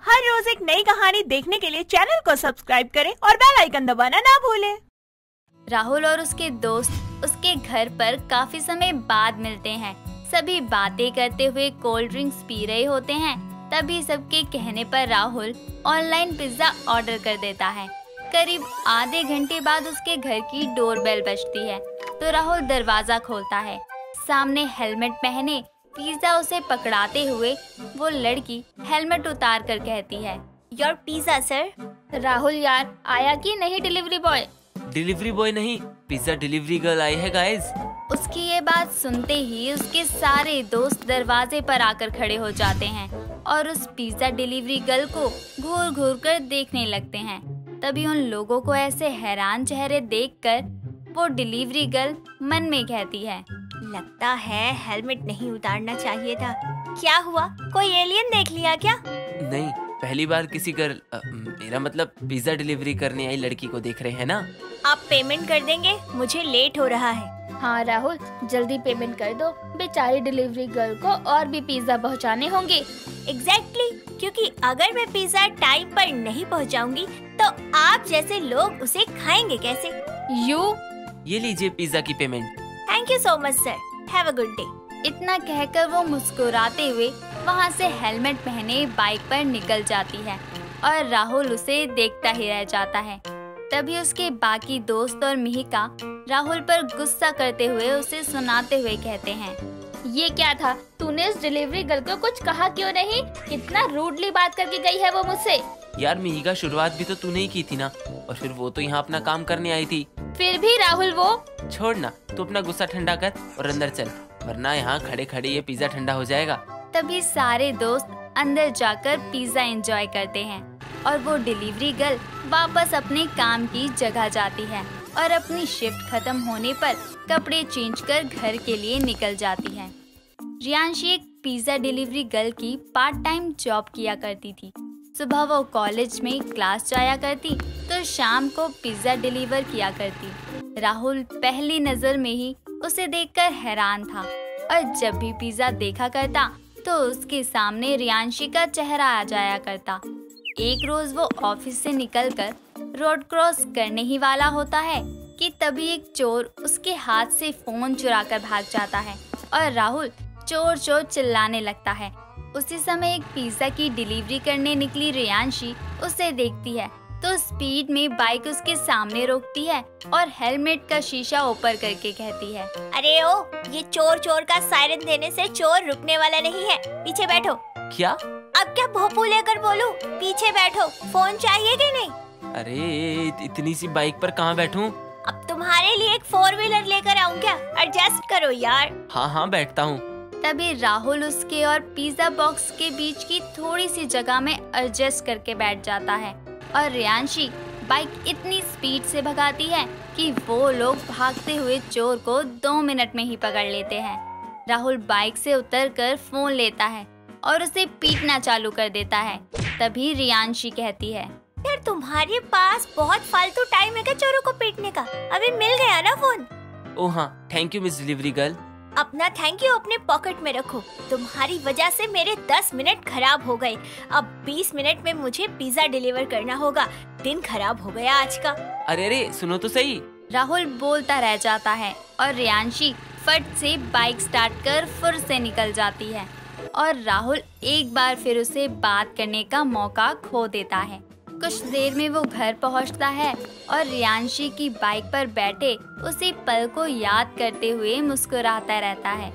हर रोज एक नई कहानी देखने के लिए चैनल को सब्सक्राइब करें और बेल आइकन दबाना ना भूलें। राहुल और उसके दोस्त उसके घर पर काफी समय बाद मिलते हैं। सभी बातें करते हुए कोल्ड ड्रिंक्स पी रहे होते हैं। तभी सबके कहने पर राहुल ऑनलाइन पिज्जा ऑर्डर कर देता है। करीब आधे घंटे बाद उसके घर की डोरबेल बजती है तो राहुल दरवाजा खोलता है। सामने हेलमेट पहने पिज्जा उसे पकड़ाते हुए वो लड़की हेलमेट उतार कर कहती है, योर पिज्जा सर। राहुल यार, आया कि नहीं डिलीवरी बॉय? डिलीवरी बॉय नहीं, पिज्जा डिलीवरी गर्ल आई है गाइस। उसकी ये बात सुनते ही उसके सारे दोस्त दरवाजे पर आकर खड़े हो जाते हैं और उस पिज्जा डिलीवरी गर्ल को घूर घूर कर देखने लगते हैं। तभी उन लोगों को ऐसे हैरान चेहरे देखकर वो डिलीवरी गर्ल मन में कहती है, लगता है हेलमेट नहीं उतारना चाहिए था। क्या हुआ, कोई एलियन देख लिया क्या? नहीं, पहली बार किसी गर्ल मेरा मतलब पिज्जा डिलीवरी करने आई लड़की को देख रहे हैं ना। आप पेमेंट कर देंगे, मुझे लेट हो रहा है। हाँ राहुल, जल्दी पेमेंट कर दो, बेचारी डिलीवरी गर्ल को और भी पिज्जा पहुँचाने होंगे। एग्जैक्टली, क्योंकि अगर मैं पिज्जा टाइम पर नहीं पहुँचाऊंगी तो आप जैसे लोग उसे खाएंगे कैसे? ये लीजिए पिज्जा की payment. Thank you so much sir, have a good day. इतना कहकर वो मुस्कुराते हुए वहाँ से हेलमेट पहने बाइक पर निकल जाती है और राहुल उसे देखता ही रह जाता है। तभी उसके बाकी दोस्त और मिहिका राहुल पर गुस्सा करते हुए उसे सुनाते हुए कहते हैं, ये क्या था, तूने इस डिलीवरी गर्ल को कुछ कहा क्यों नहीं? कितना रूडली बात करके गई है वो मुझसे। यार मिहिका, शुरुआत भी तो तूने ही की थी ना, और फिर वो तो यहाँ अपना काम करने आई थी। फिर भी राहुल वो छोड़ ना, तू अपना गुस्सा ठंडा कर और अंदर चल, वरना यहाँ खड़े खड़े ये पिज्जा ठंडा हो जाएगा। तभी सारे दोस्त अंदर जाकर पिज्जा एंजॉय करते हैं और वो डिलीवरी गर्ल वापस अपने काम की जगह जाती है और अपनी शिफ्ट खत्म होने पर कपड़े चेंज कर घर के लिए निकल जाती है। रियांशी एक पिज्जा डिलीवरी गर्ल की पार्ट टाइम जॉब किया करती थी। सुबह वो कॉलेज में क्लास जाया करती तो शाम को पिज्जा डिलीवर किया करती। राहुल पहली नजर में ही उसे देखकर हैरान था और जब भी पिज्जा देखा करता तो उसके सामने रियांशी का चेहरा आ जाया करता। एक रोज वो ऑफिस से निकलकर रोड क्रॉस करने ही वाला होता है कि तभी एक चोर उसके हाथ से फोन चुराकर भाग जाता है और राहुल चोर चोर चिल्लाने लगता है। उसी समय एक पिज्जा की डिलीवरी करने निकली रियांशी उसे देखती है तो स्पीड में बाइक उसके सामने रोकती है और हेलमेट का शीशा ऊपर करके कहती है, अरे ओ, ये चोर चोर का सायरन देने से चोर रुकने वाला नहीं है, पीछे बैठो। क्या? अब क्या भोंपू लेकर बोलूं? पीछे बैठो, फोन चाहिए कि नहीं? अरे इतनी सी बाइक पर कहाँ बैठूं? अब तुम्हारे लिए एक 4 व्हीलर लेकर आऊं क्या? एडजस्ट करो यार। हाँ बैठता हूँ। तभी राहुल उसके और पिज्जा बॉक्स के बीच की थोड़ी सी जगह में एडजस्ट करके बैठ जाता है और रियांशी बाइक इतनी स्पीड से भगाती है कि वो लोग भागते हुए चोर को 2 मिनट में ही पकड़ लेते हैं। राहुल बाइक से उतरकर फोन लेता है और उसे पीटना चालू कर देता है। तभी रियांशी कहती है, यार तुम्हारे पास बहुत फालतू टाइम है क्या चोरों को पीटने का? अभी मिल गया ना फोन। ओह हाँ, thank you miss delivery girl. अपना थैंक यू अपने पॉकेट में रखो। तुम्हारी वजह से मेरे 10 मिनट खराब हो गए। अब 20 मिनट में मुझे पिज्जा डिलीवर करना होगा। दिन खराब हो गया आज का। अरे सुनो तो सही। राहुल बोलता रह जाता है और रियांशी फट से बाइक स्टार्ट कर फुर से निकल जाती है और राहुल एक बार फिर उसे बात करने का मौका खो देता है। कुछ देर में वो घर पहुंचता है और रियांशी की बाइक पर बैठे उसी पल को याद करते हुए मुस्कुराता रहता है।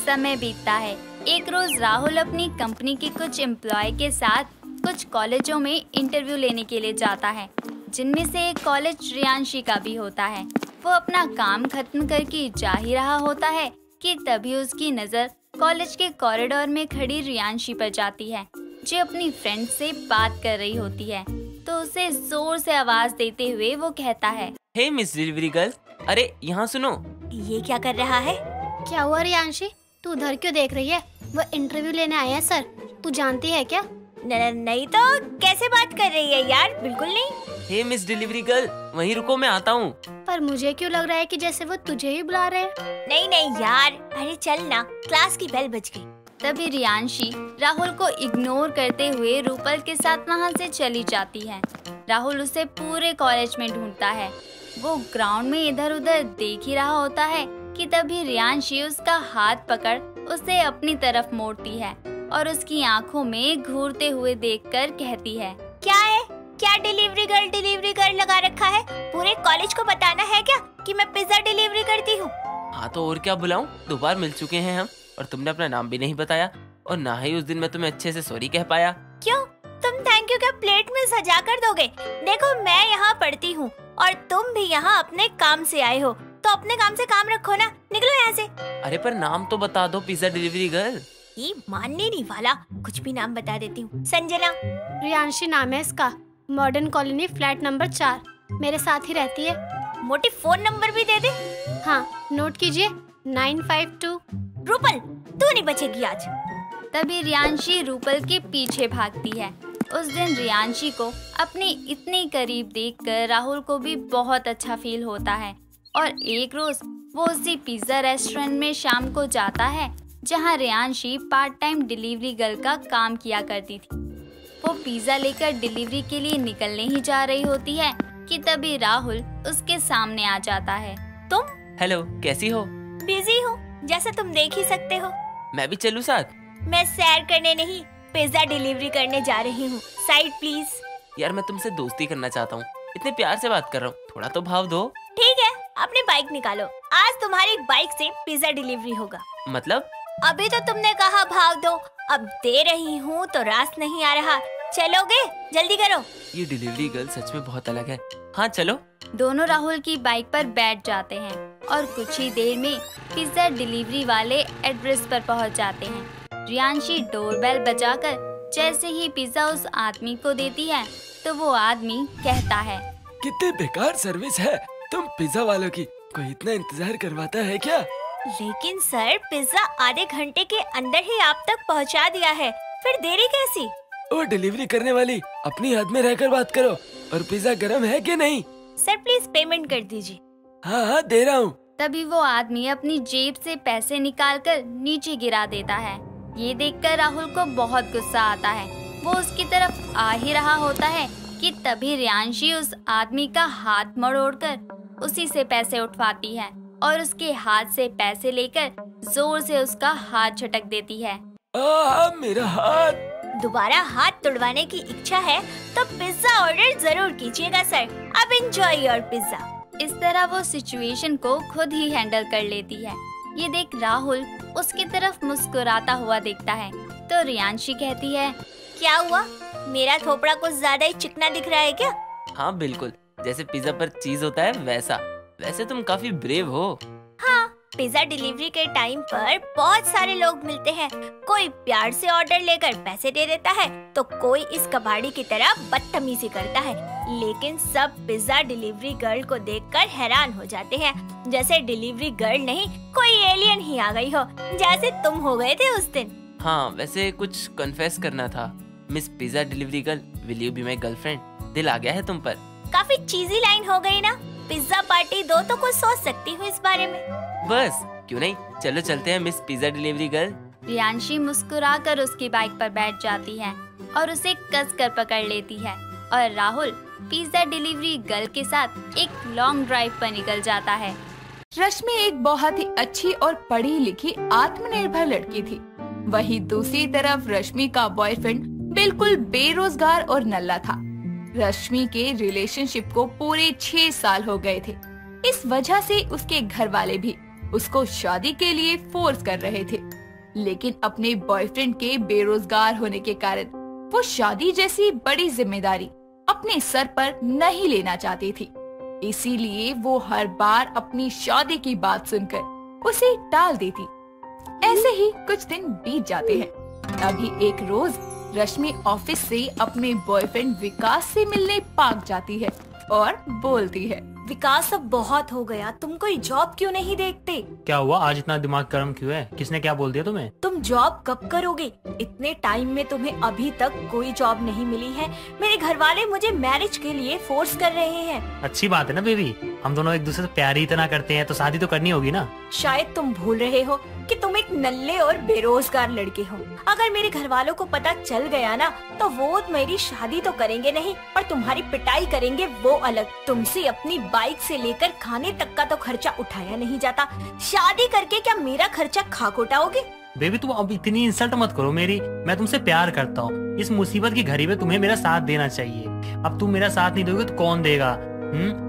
समय बीतता है। एक रोज राहुल अपनी कंपनी के कुछ एम्प्लॉय के साथ कुछ कॉलेजों में इंटरव्यू लेने के लिए जाता है, जिनमें से एक कॉलेज रियांशी का भी होता है। वो अपना काम खत्म करके जा ही रहा होता है कि तभी उसकी नजर कॉलेज के कॉरिडोर में खड़ी रियांशी पर जाती है, जो अपनी फ्रेंड से बात कर रही होती है। तो उसे जोर से आवाज देते हुए वो कहता है, हे मिस डिलीवरी गर्ल, अरे यहाँ सुनो। ये क्या कर रहा है? क्या हुआ रियांशी, तू उधर क्यों देख रही है? वो इंटरव्यू लेने आया है सर, तू जानती है क्या? नहीं तो कैसे बात कर रही है यार? बिल्कुल नहीं। हे मिस डिलीवरी गर्ल, वहीं रुको, मैं आता हूँ। पर मुझे क्यों लग रहा है कि जैसे वो तुझे ही बुला रहे हैं। नहीं यार, अरे चल ना, क्लास की बेल बज गई। तभी रियांशी राहुल को इग्नोर करते हुए रूपल के साथ वहाँ से चली जाती है। राहुल उसे पूरे कॉलेज में ढूंढता है। वो ग्राउंड में इधर उधर देख ही रहा होता है कि तभी रियांशी उसका हाथ पकड़ उसे अपनी तरफ मोड़ती है और उसकी आंखों में घूरते हुए देखकर कहती है, क्या है? क्या डिलीवरी गर्ल लगा रखा है? पूरे कॉलेज को बताना है क्या कि मैं पिज्जा डिलीवरी करती हूँ? हाँ तो और क्या बुलाऊं? 2 बार मिल चुके हैं हम और तुमने अपना नाम भी नहीं बताया और ना ही उस दिन मैं तुम्हें अच्छे से सॉरी कह पाया। क्यों? तुम थैंक यू क्या प्लेट में सजा कर दोगे? देखो मैं यहाँ पढ़ती हूँ और तुम भी यहाँ अपने काम से आए हो, तो अपने काम से काम रखो ना। निकलो यहाँ से। अरे पर नाम तो बता दो पिज्जा डिलीवरी गर्ल। ये मानने नहीं वाला, कुछ भी नाम बता देती हूँ। संजना। रियांशी नाम है इसका। मॉडर्न कॉलोनी फ्लैट नंबर 4 मेरे साथ ही रहती है। मोटी फोन नंबर भी दे दे। हाँ नोट कीजिए 952। रूपल तू नहीं बचेगी आज। तभी रियांशी रूपल के पीछे भागती है। उस दिन रियांशी को अपने इतने करीब देखकर राहुल को भी बहुत अच्छा फील होता है और एक रोज वो उसी पिज्जा रेस्टोरेंट में शाम को जाता है जहाँ Riyanshi part time delivery girl का काम किया करती थी। वो पिज्जा लेकर डिलीवरी के लिए निकलने ही जा रही होती है कि तभी राहुल उसके सामने आ जाता है। तुम? हेलो, कैसी हो? बिजी हूँ, जैसा तुम देख ही सकते हो। मैं भी चलूं साथ? मैं सैर करने नहीं, पिज्जा डिलीवरी करने जा रही हूँ। Side please. यार मैं तुमसे दोस्ती करना चाहता हूँ, इतने प्यार से बात कर रहा हूँ, थोड़ा तो भाव दो। ठीक है, अपनी बाइक निकालो, आज तुम्हारी बाइक से पिज्जा डिलीवरी होगा। मतलब? अभी तो तुमने कहा भाव दो, अब दे रही हूँ तो रास नहीं आ रहा। चलोगे? जल्दी करो। ये डिलीवरी गर्ल सच में बहुत अलग है। हाँ चलो। दोनों राहुल की बाइक पर बैठ जाते हैं और कुछ ही देर में पिज्जा डिलीवरी वाले एड्रेस पर पहुंच जाते हैं। रियांशी डोरबेल बजाकर जैसे ही पिज्जा उस आदमी को देती है तो वो आदमी कहता है, कितनी बेकार सर्विस है, तुम पिज्जा वालों की। कोई इतना इंतजार करवाता है क्या? लेकिन सर पिज्जा आधे घंटे के अंदर ही आप तक पहुंचा दिया है, फिर देरी कैसी? ओ डिलीवरी करने वाली, अपनी हद में रहकर बात करो। और पिज्जा गर्म है कि नहीं? सर प्लीज पेमेंट कर दीजिए। हाँ हाँ दे रहा हूँ। तभी वो आदमी अपनी जेब से पैसे निकालकर नीचे गिरा देता है। ये देखकर राहुल को बहुत गुस्सा आता है। वो उसकी तरफ आ ही रहा होता है कि तभी रियांशी उस आदमी का हाथ मरोड़कर उसी से पैसे उठवाती है और उसके हाथ से पैसे लेकर जोर से उसका हाथ झटक देती है। मेरा हाथ। दोबारा हाथ तुड़वाने की इच्छा है तो पिज्जा ऑर्डर जरूर कीजिएगा सर। अब एंजॉय योर पिज्जा। इस तरह वो सिचुएशन को खुद ही हैंडल कर लेती है। ये देख राहुल उसकी तरफ मुस्कुराता हुआ देखता है तो रियांशी कहती है, क्या हुआ? मेरा थोपड़ा कुछ ज्यादा ही चिकना दिख रहा है क्या? हाँ बिल्कुल, जैसे पिज्जा पर चीज होता है वैसा। वैसे तुम काफी ब्रेव हो। हाँ, पिज्जा डिलीवरी के टाइम पर बहुत सारे लोग मिलते हैं। कोई प्यार से ऑर्डर लेकर पैसे दे देता है तो कोई इस कबाड़ी की तरह बदतमीजी करता है। लेकिन सब पिज्जा डिलीवरी गर्ल को देखकर हैरान हो जाते हैं, जैसे डिलीवरी गर्ल नहीं कोई एलियन ही आ गई हो, जैसे तुम हो गए थे उस दिन। हाँ वैसे कुछ कन्फेस करना था। Miss pizza delivery girl, will you be my girlfriend? दिल आ गया है तुम पर। काफी चीजी लाइन हो गई ना। पिज्जा पार्टी दो तो कुछ सोच सकती हूँ इस बारे में। बस क्यों नहीं, चलो चलते हैं miss pizza delivery girl. Riyanshi मुस्कुराकर उसकी बाइक पर बैठ जाती है और उसे कसकर पकड़ लेती है और राहुल पिज्जा डिलीवरी गर्ल के साथ एक लॉन्ग ड्राइव पर निकल जाता है। रश्मि एक बहुत ही अच्छी और पढ़ी लिखी आत्मनिर्भर लड़की थी। वहीं दूसरी तरफ रश्मि का बॉयफ्रेंड बिल्कुल बेरोजगार और नल्ला था। रश्मि के रिलेशनशिप को पूरे 6 साल हो गए थे। इस वजह से उसके घर वाले भी उसको शादी के लिए फोर्स कर रहे थे, लेकिन अपने बॉयफ्रेंड के बेरोजगार होने के कारण वो शादी जैसी बड़ी जिम्मेदारी अपने सर पर नहीं लेना चाहती थी। इसीलिए वो हर बार अपनी शादी की बात सुनकर उसे टाल देती। ऐसे ही कुछ दिन बीत जाते हैं। तभी एक रोज रश्मि ऑफिस से अपने बॉयफ्रेंड विकास से मिलने पार्क जाती है और बोलती है, विकास अब बहुत हो गया, तुम कोई जॉब क्यों नहीं देखते? क्या हुआ, आज इतना दिमाग गर्म क्यों है? किसने क्या बोल दिया तुम्हें? तुम जॉब कब करोगे? इतने टाइम में तुम्हें अभी तक कोई जॉब नहीं मिली है। मेरे घर वाले मुझे मैरिज के लिए फोर्स कर रहे हैं। अच्छी बात है ना बेबी, हम दोनों एक दूसरे से प्यार ही इतना करते हैं तो शादी तो करनी होगी ना। शायद तुम भूल रहे हो कि तुम एक नल्ले और बेरोजगार लड़के हो। अगर मेरे घर वालों को पता चल गया ना तो वो मेरी शादी तो करेंगे नहीं और तुम्हारी पिटाई करेंगे वो अलग। तुमसे अपनी बाइक से लेकर खाने तक का तो खर्चा उठाया नहीं जाता, शादी करके क्या मेरा खर्चा खा खोटाओगे? बेबी तुम अब इतनी इंसल्ट मत करो मेरी, मैं तुमसे प्यार करता हूँ। इस मुसीबत की घड़ी में तुम्हें मेरा साथ देना चाहिए। अब तुम मेरा साथ नहीं दोगे तो कौन देगा?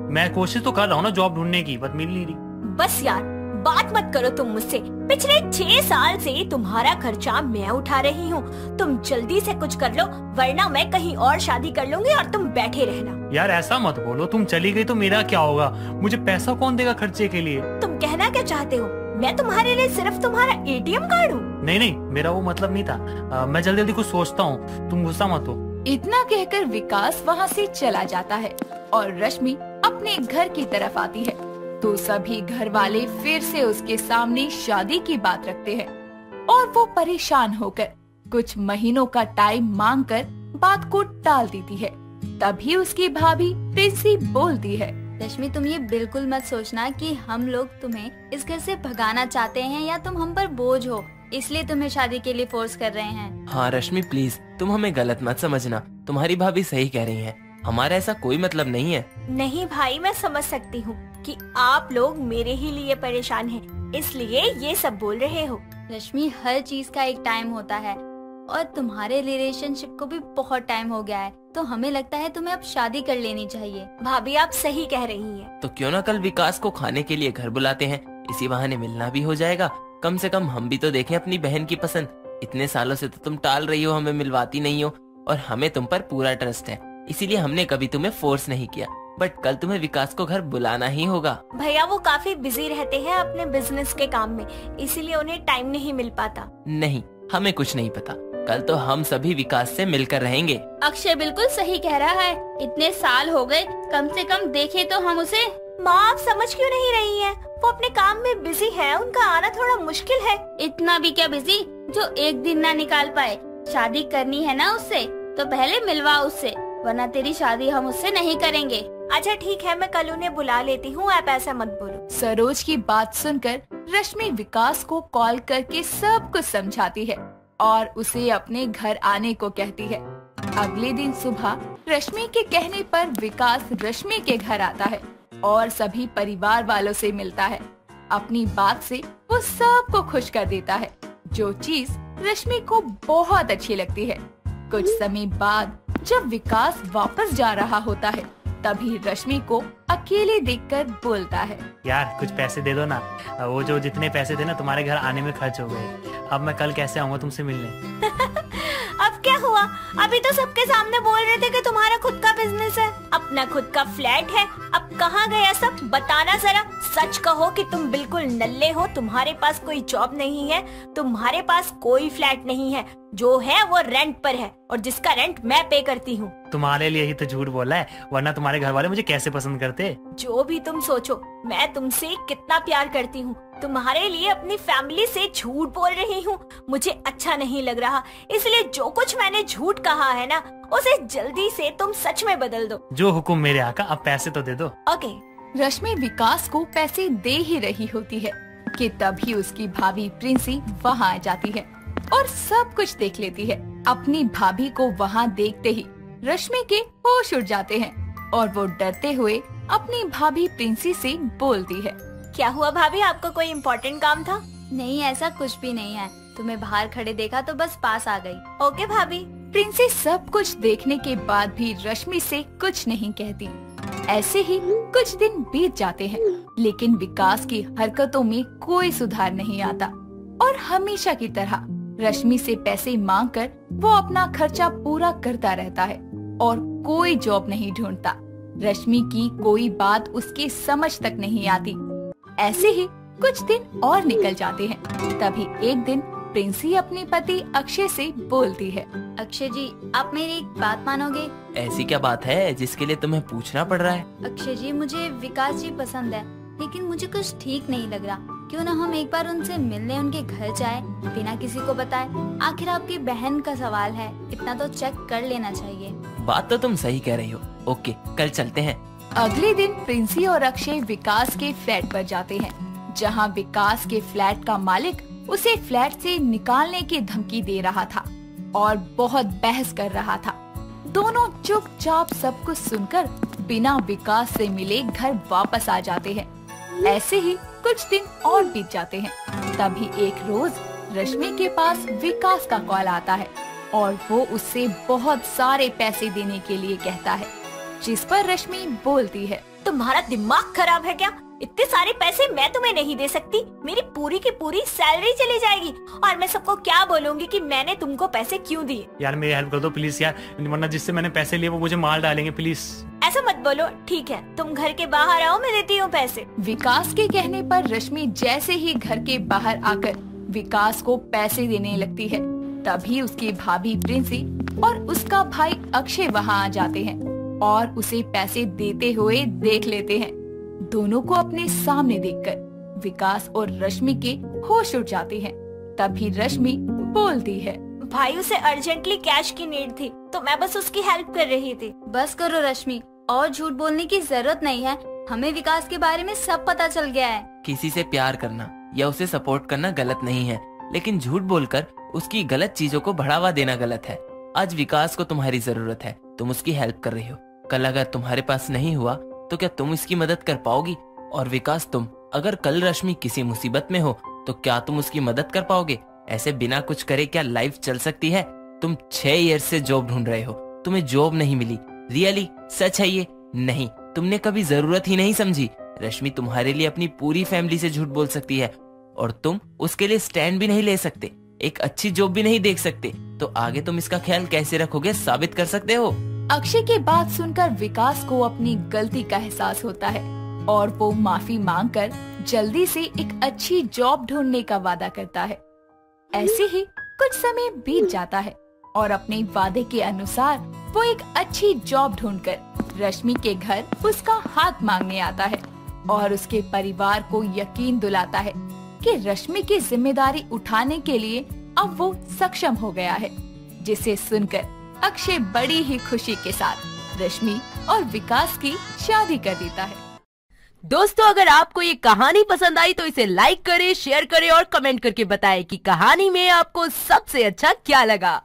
मैं कोशिश तो कर रहा हूँ ना जॉब ढूंढने की, बस मिल नहीं रही। बस यार बात मत करो तुम मुझसे। पिछले 6 साल से तुम्हारा खर्चा मैं उठा रही हूँ। तुम जल्दी से कुछ कर लो वरना मैं कहीं और शादी कर लूंगी और तुम बैठे रहना। यार ऐसा मत बोलो, तुम चली गई तो मेरा क्या होगा? मुझे पैसा कौन देगा खर्चे के लिए? तुम कहना क्या चाहते हो? मैं तुम्हारे लिए सिर्फ तुम्हारा ATM कार्ड हूँ? नहीं, मेरा वो मतलब नहीं था। मैं जल्दी जल्दी कुछ सोचता हूँ, तुम गुस्सा मत हो। इतना कहकर विकास वहाँ से चला जाता है और रश्मि अपने घर की तरफ आती है तो सभी घर वाले फिर से उसके सामने शादी की बात रखते हैं और वो परेशान होकर कुछ महीनों का टाइम मांगकर बात को टाल देती है। तभी उसकी भाभी प्रिंसी बोलती है, रश्मि तुम ये बिल्कुल मत सोचना कि हम लोग तुम्हें इस घर से भगाना चाहते हैं या तुम हम पर बोझ हो, इसलिए तुम्हें शादी के लिए फोर्स कर रहे हैं। हाँ रश्मि प्लीज तुम हमें गलत मत समझना, तुम्हारी भाभी सही कह रही है, हमारा ऐसा कोई मतलब नहीं है। नहीं भाई मैं समझ सकती हूँ कि आप लोग मेरे ही लिए परेशान हैं, इसलिए ये सब बोल रहे हो। रश्मि हर चीज का एक टाइम होता है और तुम्हारे रिलेशनशिप को भी बहुत टाइम हो गया है तो हमें लगता है तुम्हें अब शादी कर लेनी चाहिए। भाभी आप सही कह रही हैं। तो क्यों ना कल विकास को खाने के लिए घर बुलाते हैं, इसी बहाने मिलना भी हो जाएगा। कम से कम हम भी तो देखें अपनी बहन की पसंद। इतने सालों से तो तुम टाल रही हो, हमें मिलवाती नहीं हो और हमें तुम पर पूरा ट्रस्ट है, इसीलिए हमने कभी तुम्हें फोर्स नहीं किया। बट कल तुम्हें विकास को घर बुलाना ही होगा। भैया वो काफी बिजी रहते हैं अपने बिजनेस के काम में, इसीलिए उन्हें टाइम नहीं मिल पाता। नहीं हमें कुछ नहीं पता, कल तो हम सभी विकास से मिलकर रहेंगे। अक्षय बिल्कुल सही कह रहा है, इतने साल हो गए, कम से कम देखे तो हम उसे। माँ आप समझ क्यों नहीं रही हैं? वो अपने काम में बिजी है, उनका आना थोड़ा मुश्किल है। इतना भी क्या बिजी जो एक दिन ना निकाल पाए? शादी करनी है ना उससे तो पहले मिलवा उससे, वरना तेरी शादी हम उससे नहीं करेंगे। अच्छा ठीक है मैं कल उन्हें बुला लेती हूँ, आप ऐसा मत बोलो। सरोज की बात सुनकर रश्मि विकास को कॉल करके सब कुछ समझाती है और उसे अपने घर आने को कहती है। अगले दिन सुबह रश्मि के कहने पर विकास रश्मि के घर आता है और सभी परिवार वालों से मिलता है। अपनी बात से वो सबको खुश कर देता है, जो चीज रश्मि को बहुत अच्छी लगती है। कुछ समय बाद जब विकास वापस जा रहा होता है तभी रश्मि को अकेले देखकर बोलता है, यार कुछ पैसे दे दो ना, वो जो जितने पैसे थे ना तुम्हारे घर आने में खर्च हो गए। अब मैं कल कैसे आऊँगा तुमसे मिलने? अब क्या हुआ? अभी तो सबके सामने बोल रहे थे कि तुम्हारा खुद का बिजनेस है, अपना खुद का फ्लैट है। अब कहाँ गया सब? बताना जरा। सच कहो कि तुम बिल्कुल नल्ले हो, तुम्हारे पास कोई जॉब नहीं है, तुम्हारे पास कोई फ्लैट नहीं है, जो है वो रेंट पर है और जिसका रेंट मैं पे करती हूँ। तुम्हारे लिए ही तो झूठ बोला है, वरना तुम्हारे घर वाले मुझे कैसे पसंद करते? जो भी तुम सोचो, मैं तुमसे कितना प्यार करती हूँ। तुम्हारे लिए अपनी फैमिली से झूठ बोल रही हूँ, मुझे अच्छा नहीं लग रहा, इसलिए जो कुछ मैंने झूठ कहा है ना उसे जल्दी से तुम सच में बदल दो। जो हुक्म मेरे आका, अब पैसे तो दे दो। ओके। रश्मि विकास को पैसे दे ही रही होती है कि तभी उसकी भाभी प्रिंसी वहाँ आ जाती है और सब कुछ देख लेती है। अपनी भाभी को वहाँ देखते ही रश्मि के होश उड़ जाते हैं और वो डरते हुए अपनी भाभी प्रिंसी से बोलती है, क्या हुआ भाभी, आपको कोई इम्पोर्टेंट काम था? नहीं ऐसा कुछ भी नहीं है, तुम्हें बाहर खड़े देखा तो बस पास आ गई। ओके भाभी। प्रिंसी सब कुछ देखने के बाद भी रश्मि से कुछ नहीं कहती। ऐसे ही कुछ दिन बीत जाते हैं, लेकिन विकास की हरकतों में कोई सुधार नहीं आता और हमेशा की तरह रश्मि से पैसे मांगकर वो अपना खर्चा पूरा करता रहता है और कोई जॉब नहीं ढूंढता। रश्मि की कोई बात उसके समझ तक नहीं आती। ऐसे ही कुछ दिन और निकल जाते हैं। तभी एक दिन प्रिंसी अपने पति अक्षय से बोलती है, अक्षय जी आप मेरी एक बात मानोगे? ऐसी क्या बात है जिसके लिए तुम्हें पूछना पड़ रहा है? अक्षय जी मुझे विकास जी पसंद है, लेकिन मुझे कुछ ठीक नहीं लग रहा। क्यों ना हम एक बार उनसे मिलने उनके घर जाए बिना किसी को बताए? आखिर आपकी बहन का सवाल है, इतना तो चेक कर लेना चाहिए। बात तो तुम सही कह रही हो। ओके कल चलते हैं। अगले दिन प्रिंसी और अक्षय विकास के फ्लैट पर जाते हैं, जहां विकास के फ्लैट का मालिक उसे फ्लैट से निकालने की धमकी दे रहा था और बहुत बहस कर रहा था। दोनों चुपचाप सब कुछ सुनकर बिना विकास से मिले घर वापस आ जाते हैं। ऐसे ही कुछ दिन और बीत जाते हैं। तभी एक रोज रश्मि के पास विकास का कॉल आता है और वो उससे बहुत सारे पैसे देने के लिए कहता है, जिस पर रश्मि बोलती है, तुम्हारा दिमाग खराब है क्या? इतने सारे पैसे मैं तुम्हें नहीं दे सकती। मेरी पूरी की पूरी सैलरी चली जाएगी और मैं सबको क्या बोलूंगी कि मैंने तुमको पैसे क्यों दिए। यार मेरी हेल्प कर दो प्लीज यार, वरना जिससे मैंने पैसे लिए वो मुझे मार डालेंगे प्लीज। ऐसा मत बोलो, ठीक है तुम घर के बाहर आओ, मैं देती हूँ पैसे। विकास के कहने पर रश्मि जैसे ही घर के बाहर आकर विकास को पैसे देने लगती है, तभी उसकी भाभी प्रिंसी और उसका भाई अक्षय वहाँ आ जाते हैं और उसे पैसे देते हुए देख लेते हैं। दोनों को अपने सामने देखकर विकास और रश्मि के होश उड़ जाते हैं। तभी रश्मि बोलती है, भाई उसे अर्जेंटली कैश की नीड थी तो मैं बस उसकी हेल्प कर रही थी। बस करो रश्मि, और झूठ बोलने की जरूरत नहीं है। हमें विकास के बारे में सब पता चल गया है। किसी से प्यार करना या उसे सपोर्ट करना गलत नहीं है, लेकिन झूठ बोलकर उसकी गलत चीजों को बढ़ावा देना गलत है। आज विकास को तुम्हारी जरूरत है, तुम उसकी हेल्प कर रही हो। कल अगर तुम्हारे पास नहीं हुआ तो क्या तुम इसकी मदद कर पाओगी? और विकास तुम, अगर कल रश्मि किसी मुसीबत में हो तो क्या तुम उसकी मदद कर पाओगे? ऐसे बिना कुछ करे क्या लाइफ चल सकती है? तुम 6 ईयर से जॉब ढूंढ रहे हो, तुम्हें जॉब नहीं मिली। रियली सच है ये? नहीं, तुमने कभी जरूरत ही नहीं समझी। रश्मि तुम्हारे लिए अपनी पूरी फैमिली से झूठ बोल सकती है और तुम उसके लिए स्टैंड भी नहीं ले सकते, एक अच्छी जॉब भी नहीं देख सकते। तो आगे तुम इसका ख्याल कैसे रखोगे, साबित कर सकते हो? अक्षय की बात सुनकर विकास को अपनी गलती का एहसास होता है और वो माफी मांगकर जल्दी से एक अच्छी जॉब ढूंढने का वादा करता है। ऐसे ही कुछ समय बीत जाता है और अपने वादे के अनुसार वो एक अच्छी जॉब ढूंढकर रश्मि के घर उसका हाथ मांगने आता है और उसके परिवार को यकीन दिलाता है कि रश्मि की जिम्मेदारी उठाने के लिए अब वो सक्षम हो गया है, जिसे सुनकर अक्षय बड़ी ही खुशी के साथ रश्मि और विकास की शादी कर देता है। दोस्तों, अगर आपको ये कहानी पसंद आई तो इसे लाइक करें, शेयर करें और कमेंट करके बताएं कि कहानी में आपको सबसे अच्छा क्या लगा।